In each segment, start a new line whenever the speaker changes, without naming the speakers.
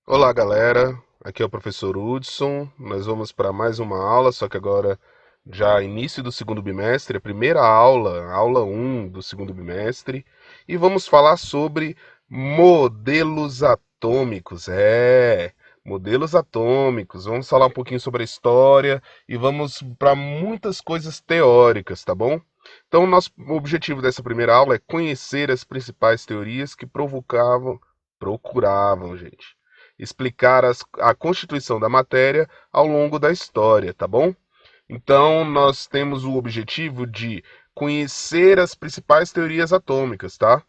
Olá, galera. Aqui é o professor Hudson. Nós vamos para mais uma aula, só que agora já início do segundo bimestre, a primeira aula, aula 1 do segundo bimestre, e vamos falar sobre modelos atômicos. Modelos atômicos. Vamos falar um pouquinho sobre a história e vamos para muitas coisas teóricas, tá bom? Então, o nosso objetivo dessa primeira aula é conhecer as principais teorias que procuravam, gente, explicar a constituição da matéria ao longo da história, tá bom? Então, nós temos o objetivo de conhecer as principais teorias atômicas, tá?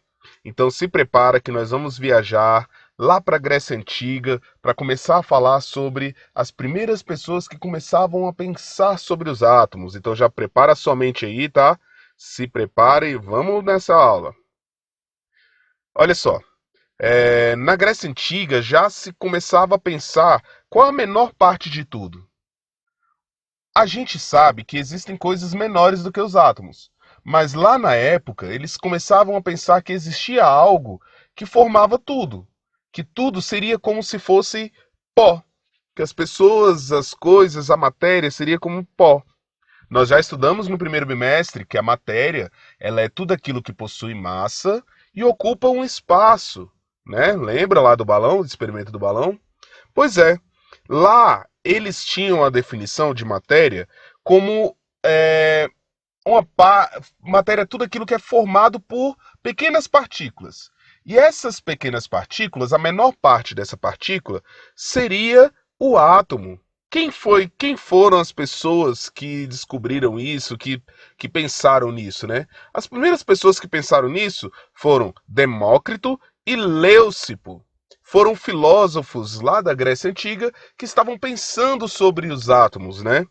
Então, se prepara que nós vamos viajar lá para a Grécia Antiga para começar a falar sobre as primeiras pessoas que começavam a pensar sobre os átomos. Então, já prepara sua mente aí, tá? Se prepare e vamos nessa aula. Olha só, na Grécia Antiga já se começava a pensar qual a menor parte de tudo. A gente sabe que existem coisas menores do que os átomos, mas lá na época eles começavam a pensar que existia algo que formava tudo, que tudo seria como se fosse pó, que as pessoas, as coisas, a matéria seria como pó. Nós já estudamos no primeiro bimestre que a matéria, ela é tudo aquilo que possui massa e ocupa um espaço, né? Lembra lá do balão, do experimento do balão? Pois é, lá eles tinham a definição de matéria como matéria, tudo aquilo que é formado por pequenas partículas. E essas pequenas partículas, a menor parte dessa partícula seria o átomo. Quem foram as pessoas que descobriram isso, que pensaram nisso, né? As primeiras pessoas que pensaram nisso foram Demócrito e Leucipo. Foram filósofos lá da Grécia Antiga que estavam pensando sobre os átomos, né?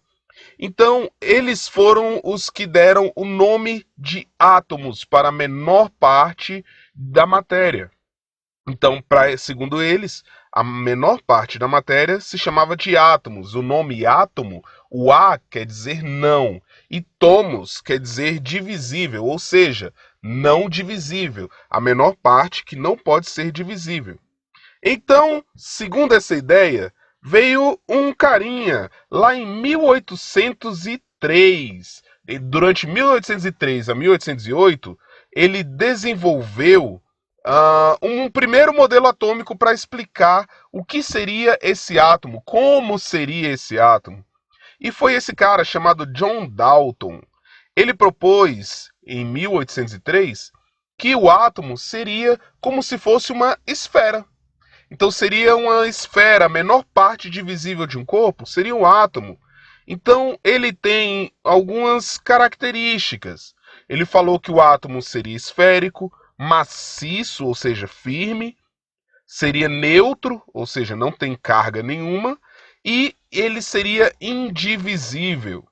Então, eles foram os que deram o nome de átomos para a menor parte da matéria. Então, segundo eles, a menor parte da matéria se chamava de átomos. O nome átomo, o A quer dizer não, e tomos quer dizer divisível, ou seja, não divisível, a menor parte que não pode ser divisível. Então, segundo essa ideia, veio um carinha lá em 1803. E durante 1803 a 1808, ele desenvolveu um primeiro modelo atômico para explicar o que seria esse átomo, como seria esse átomo. E foi esse cara chamado John Dalton. Ele propôs, em 1803, que o átomo seria como se fosse uma esfera. Então seria uma esfera, a menor parte divisível de um corpo seria um átomo. Então ele tem algumas características. Ele falou que o átomo seria esférico, maciço, ou seja, firme, seria neutro, ou seja, não tem carga nenhuma, e ele seria indivisível.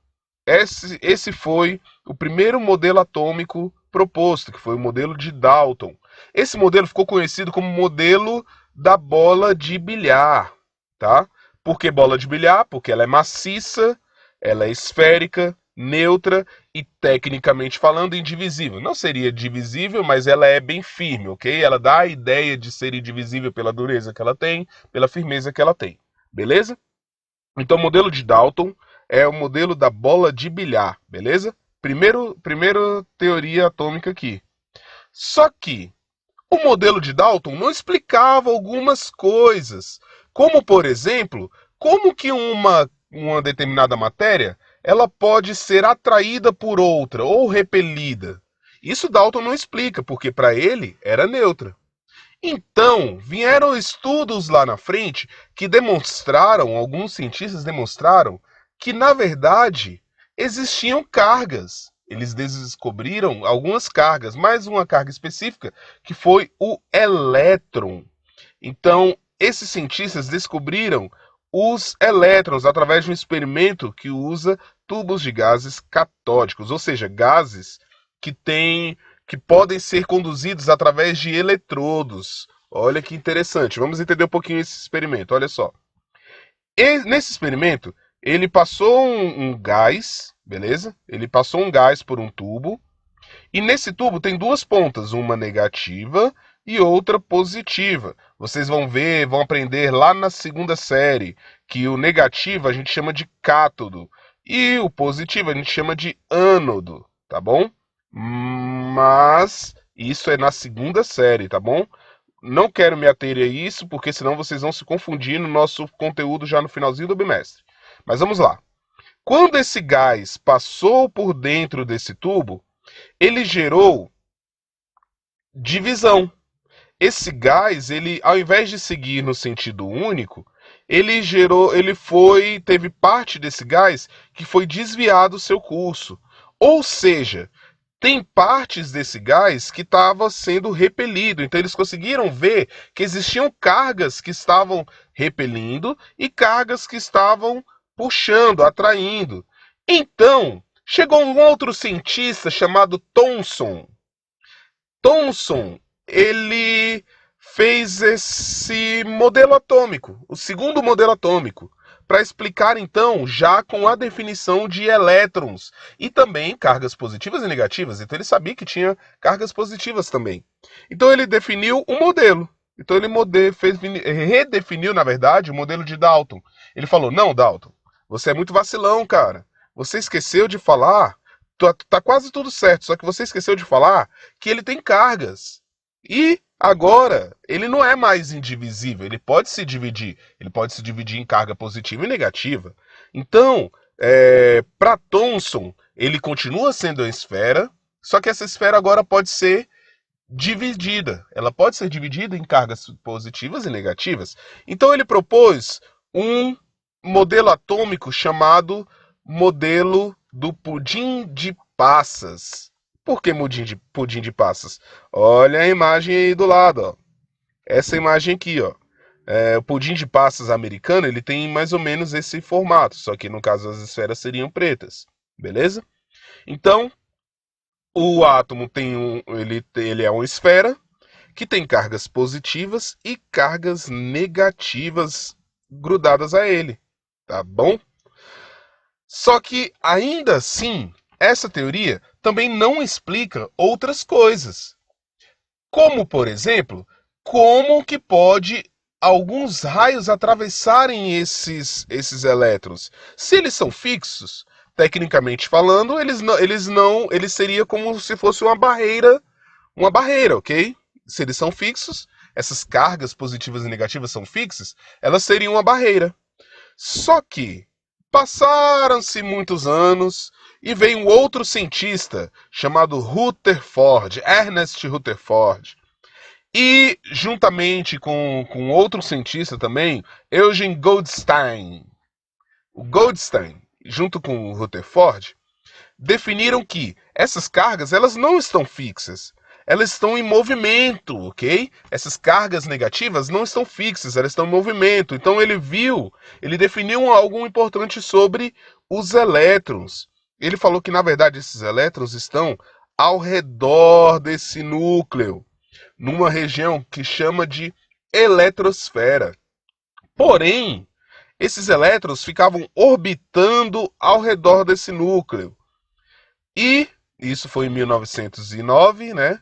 Esse foi o primeiro modelo atômico proposto, que foi o modelo de Dalton. Esse modelo ficou conhecido como modelo da bola de bilhar, tá? Por que bola de bilhar? Porque ela é maciça, ela é esférica, neutra e, tecnicamente falando, indivisível. Não seria divisível, mas ela é bem firme, ok? Ela dá a ideia de ser indivisível pela dureza que ela tem, pela firmeza que ela tem. Beleza? Então, o modelo de Dalton é o modelo da bola de bilhar, beleza? Primeiro teoria atômica aqui. Só que o modelo de Dalton não explicava algumas coisas, como, por exemplo, como que uma determinada matéria ela pode ser atraída por outra ou repelida. Isso Dalton não explica, porque para ele era neutra. Então, vieram estudos lá na frente que demonstraram, alguns cientistas demonstraram, que na verdade existiam cargas. Eles descobriram algumas cargas, mais uma carga específica, que foi o elétron. Então, esses cientistas descobriram os elétrons através de um experimento que usa tubos de gases catódicos, ou seja, gases que têm que podem ser conduzidos através de eletrodos. Olha que interessante. Vamos entender um pouquinho esse experimento. Olha só. Nesse experimento, ele passou um gás, beleza? Ele passou um gás por um tubo. E nesse tubo tem duas pontas, uma negativa e outra positiva. Vocês vão ver, vão aprender lá na segunda série que o negativo a gente chama de cátodo e o positivo a gente chama de ânodo, tá bom? Mas isso é na segunda série, tá bom? Não quero me ater a isso, porque senão vocês vão se confundir no nosso conteúdo já no finalzinho do bimestre. Mas vamos lá. Quando esse gás passou por dentro desse tubo, ele gerou divisão. Esse gás, ele, ao invés de seguir no sentido único, teve parte desse gás que foi desviado o seu curso. Ou seja, tem partes desse gás que estava sendo repelido. Então eles conseguiram ver que existiam cargas que estavam repelindo e cargas que estavam puxando, atraindo. Então, chegou um outro cientista chamado Thomson. Thomson, ele fez esse modelo atômico, o segundo modelo atômico, para explicar então já com a definição de elétrons e também cargas positivas e negativas. Então ele sabia que tinha cargas positivas também. Então ele definiu um modelo. Então ele redefiniu, na verdade, o modelo de Dalton. Ele falou: não, Dalton, você é muito vacilão, cara. Você esqueceu de falar. Tá quase tudo certo, só que você esqueceu de falar que ele tem cargas. E agora, ele não é mais indivisível, ele pode se dividir. Ele pode se dividir em carga positiva e negativa. Então, para Thomson, ele continua sendo a esfera, só que essa esfera agora pode ser dividida. Ela pode ser dividida em cargas positivas e negativas. Então ele propôs um modelo atômico chamado modelo do pudim de passas. Por que pudim de passas? Olha a imagem aí do lado, ó. Essa imagem aqui, ó. O pudim de passas americano, ele tem mais ou menos esse formato, só que no caso as esferas seriam pretas, beleza? Então, o átomo ele é uma esfera que tem cargas positivas e cargas negativas grudadas a ele, tá bom? Só que ainda assim, essa teoria também não explica outras coisas. Como, por exemplo, como que pode alguns raios atravessarem esses elétrons? Se eles são fixos, tecnicamente falando, eles seria como se fosse uma barreira, ok? Se eles são fixos, essas cargas positivas e negativas são fixas, elas seriam uma barreira. Só que passaram-se muitos anos e veio um outro cientista chamado Rutherford, Ernest Rutherford. E juntamente com outro cientista também, Eugen Goldstein. O Goldstein, junto com o Rutherford, definiram que essas cargas elas não estão fixas. Elas estão em movimento, ok? Essas cargas negativas não estão fixas, elas estão em movimento. Então ele definiu algo importante sobre os elétrons. Ele falou que, na verdade, esses elétrons estão ao redor desse núcleo, numa região que chama de eletrosfera. Porém, esses elétrons ficavam orbitando ao redor desse núcleo. E isso foi em 1909, né?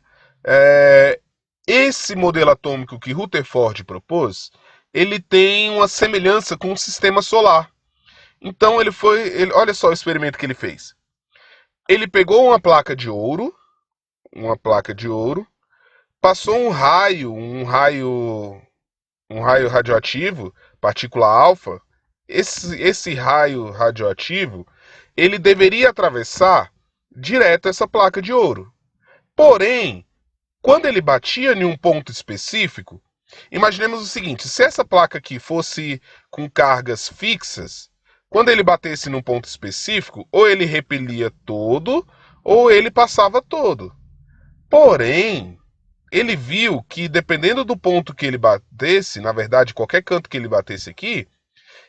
Esse modelo atômico que Rutherford propôs, ele tem uma semelhança com o sistema solar. Então olha só o experimento que ele fez. Ele pegou uma placa de ouro, passou um raio radioativo, partícula alfa. Esse raio radioativo, ele deveria atravessar direto essa placa de ouro. Porém, quando ele batia em um ponto específico, imaginemos o seguinte: se essa placa aqui fosse com cargas fixas, quando ele batesse num ponto específico, ou ele repelia todo, ou ele passava todo. Porém, ele viu que dependendo do ponto que ele batesse, na verdade, qualquer canto que ele batesse aqui,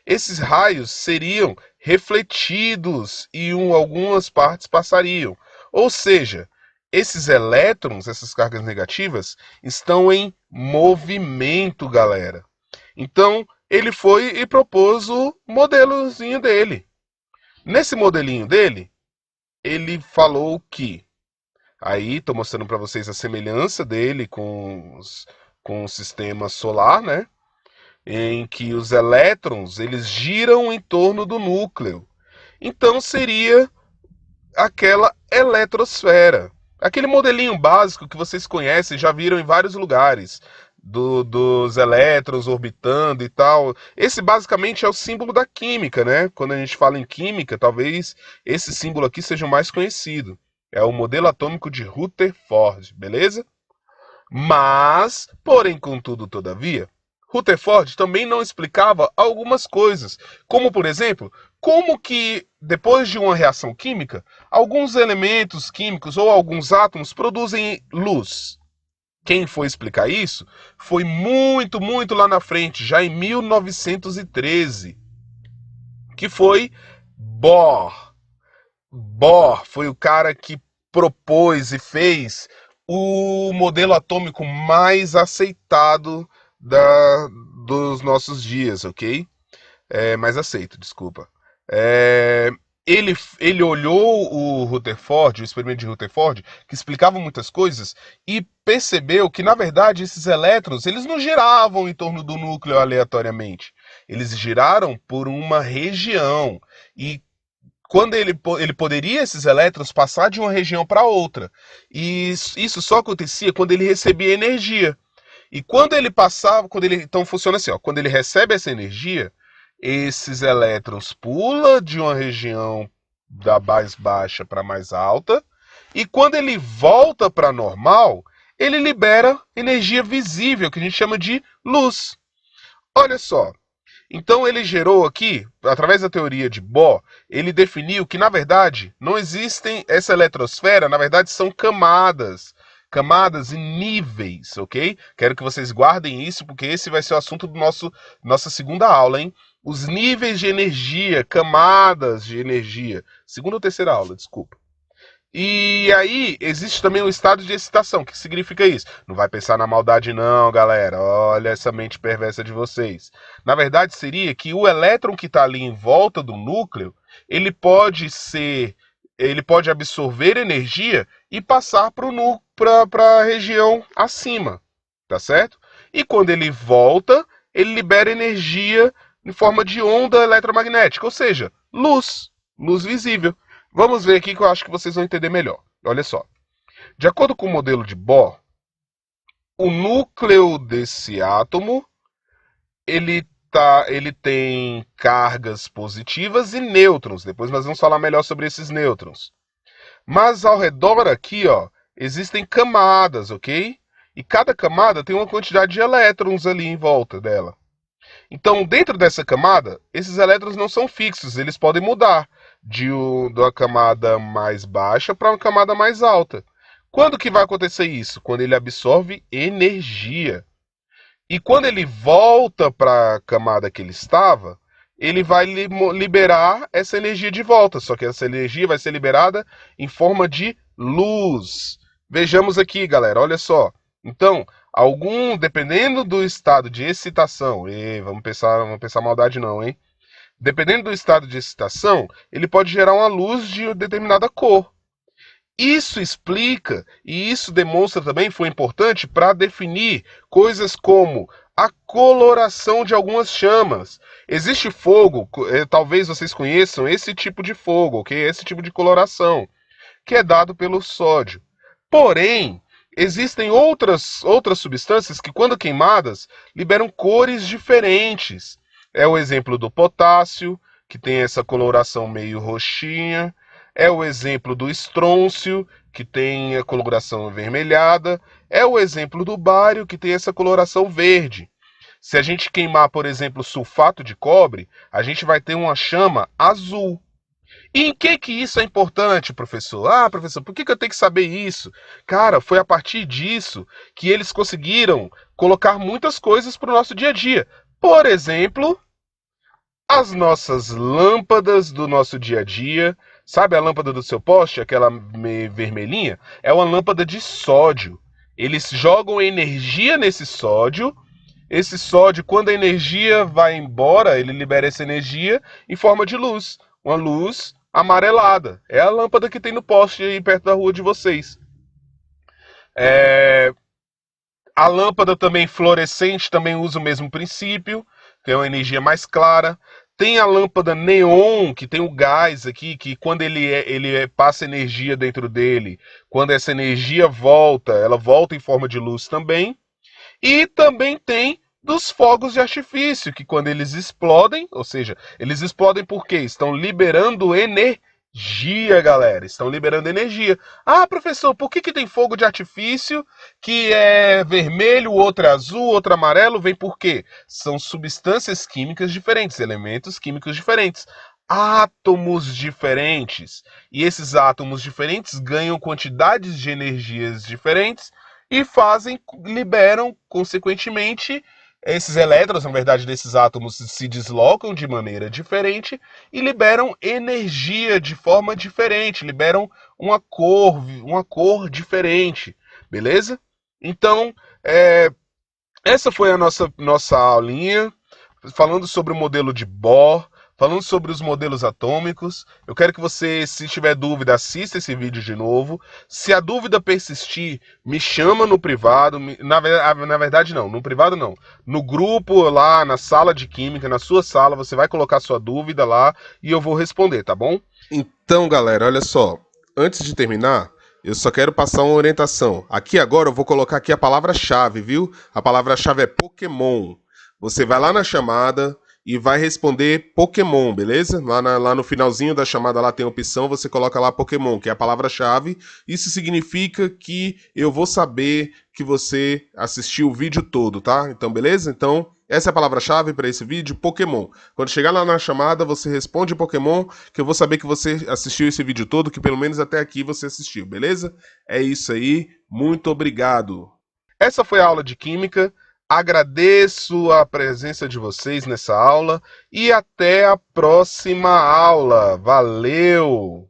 esses raios seriam refletidos e algumas partes passariam. Ou seja, esses elétrons, essas cargas negativas, estão em movimento, galera. Então, ele foi e propôs o modelozinho dele. Nesse modelinho dele, ele falou que Aí estou mostrando para vocês a semelhança dele com o sistema solar, né? Em que os elétrons eles giram em torno do núcleo. Então seria aquela eletrosfera. Aquele modelinho básico que vocês conhecem, já viram em vários lugares, dos elétrons orbitando e tal. Esse basicamente é o símbolo da química, né? Quando a gente fala em química, talvez esse símbolo aqui seja o mais conhecido. É o modelo atômico de Rutherford, beleza? Mas, porém, contudo, todavia, Rutherford também não explicava algumas coisas, como, por exemplo, como que, depois de uma reação química, alguns elementos químicos ou alguns átomos produzem luz. Quem foi explicar isso foi muito, muito lá na frente, já em 1913, que foi Bohr. Bohr foi o cara que propôs e fez o modelo atômico mais aceitado da, dos nossos dias, ok? Mais aceito, desculpa. É, ele olhou o Rutherford, o experimento de Rutherford, que explicava muitas coisas, e percebeu que, na verdade, esses elétrons eles não giravam em torno do núcleo aleatoriamente. Eles giraram por uma região. E quando ele poderia, esses elétrons, passar de uma região para outra. E isso só acontecia quando ele recebia energia. E quando ele passava, então funciona assim, ó, quando ele recebe essa energia, esses elétrons pulam de uma região da mais baixa para mais alta, e quando ele volta para normal, ele libera energia visível, que a gente chama de luz. Olha só, então ele gerou aqui, através da teoria de Bohr, ele definiu que, na verdade, não existem essa eletrosfera, na verdade são camadas. Camadas e níveis, ok? Quero que vocês guardem isso, porque esse vai ser o assunto do nossa segunda aula, hein? Os níveis de energia, camadas de energia. Segunda ou terceira aula, desculpa. E aí, existe também o estado de excitação. O que significa isso? Não vai pensar na maldade não, galera. Olha essa mente perversa de vocês. Na verdade, seria que o elétron que está ali em volta do núcleo, ele pode absorver energia e passar para a região acima, tá certo? E quando ele volta, ele libera energia em forma de onda eletromagnética, ou seja, luz visível. Vamos ver aqui que eu acho que vocês vão entender melhor. Olha só. De acordo com o modelo de Bohr, o núcleo desse átomo, ele tem cargas positivas e nêutrons. Depois nós vamos falar melhor sobre esses nêutrons. Mas ao redor aqui, ó, existem camadas, ok? E cada camada tem uma quantidade de elétrons ali em volta dela. Então, dentro dessa camada, esses elétrons não são fixos, eles podem mudar da camada mais baixa para uma camada mais alta. Quando que vai acontecer isso? Quando ele absorve energia. E quando ele volta para a camada que ele estava, ele vai liberar essa energia de volta. Só que essa energia vai ser liberada em forma de luz. Vejamos aqui, galera, olha só. Então, dependendo do estado de excitação, vamos pensar maldade não, hein? Dependendo do estado de excitação, ele pode gerar uma luz de determinada cor. Isso explica e isso demonstra também, foi importante para definir coisas como a coloração de algumas chamas. Existe fogo, talvez vocês conheçam esse tipo de fogo, ok? Esse tipo de coloração, que é dado pelo sódio. Porém, existem outras substâncias que, quando queimadas, liberam cores diferentes. É o exemplo do potássio, que tem essa coloração meio roxinha. É o exemplo do estrôncio, que tem a coloração avermelhada. É o exemplo do bário, que tem essa coloração verde. Se a gente queimar, por exemplo, sulfato de cobre, a gente vai ter uma chama azul. E em que isso é importante, professor? Ah, professor, por que eu tenho que saber isso? Cara, foi a partir disso que eles conseguiram colocar muitas coisas para o nosso dia a dia. Por exemplo, as nossas lâmpadas do nosso dia a dia. Sabe a lâmpada do seu poste, aquela vermelhinha? É uma lâmpada de sódio. Eles jogam energia nesse sódio. Esse sódio, quando a energia vai embora, ele libera essa energia em forma de luz. Uma luz amarelada. É a lâmpada que tem no poste aí perto da rua de vocês. A lâmpada também fluorescente também usa o mesmo princípio, tem uma energia mais clara. Tem a lâmpada neon, que tem o gás aqui, que quando passa energia dentro dele, quando essa energia volta, ela volta em forma de luz também. E também tem dos fogos de artifício, que quando eles explodem, ou seja, eles explodem porque estão liberando energia, galera. Estão liberando energia. Ah, professor, por que tem fogo de artifício que é vermelho, o outro é azul, outro é amarelo? Vem por quê? São substâncias químicas diferentes, elementos químicos diferentes, átomos diferentes. E esses átomos diferentes ganham quantidades de energias diferentes e liberam, consequentemente, esses elétrons, na verdade, desses átomos se deslocam de maneira diferente e liberam energia de forma diferente, liberam uma cor diferente, beleza? Então, essa foi a nossa aulinha, falando sobre o modelo de Bohr, falando sobre os modelos atômicos. Eu quero que você, se tiver dúvida, assista esse vídeo de novo. Se a dúvida persistir, me chama no privado. Na verdade, não, no privado não. No grupo lá, na sala de química, na sua sala, você vai colocar sua dúvida lá e eu vou responder, tá bom? Então, galera, olha só. Antes de terminar, eu só quero passar uma orientação. Aqui agora eu vou colocar aqui a palavra-chave, viu? A palavra-chave é Pokémon. Você vai lá na chamada e vai responder Pokémon, beleza? Lá no finalzinho da chamada lá tem a opção, você coloca lá Pokémon, que é a palavra-chave. Isso significa que eu vou saber que você assistiu o vídeo todo, tá? Então, beleza? Então, essa é a palavra-chave para esse vídeo, Pokémon. Quando chegar lá na chamada, você responde Pokémon, que eu vou saber que você assistiu esse vídeo todo, que pelo menos até aqui você assistiu, beleza? É isso aí, muito obrigado. Essa foi a aula de Química. Agradeço a presença de vocês nessa aula e até a próxima aula. Valeu!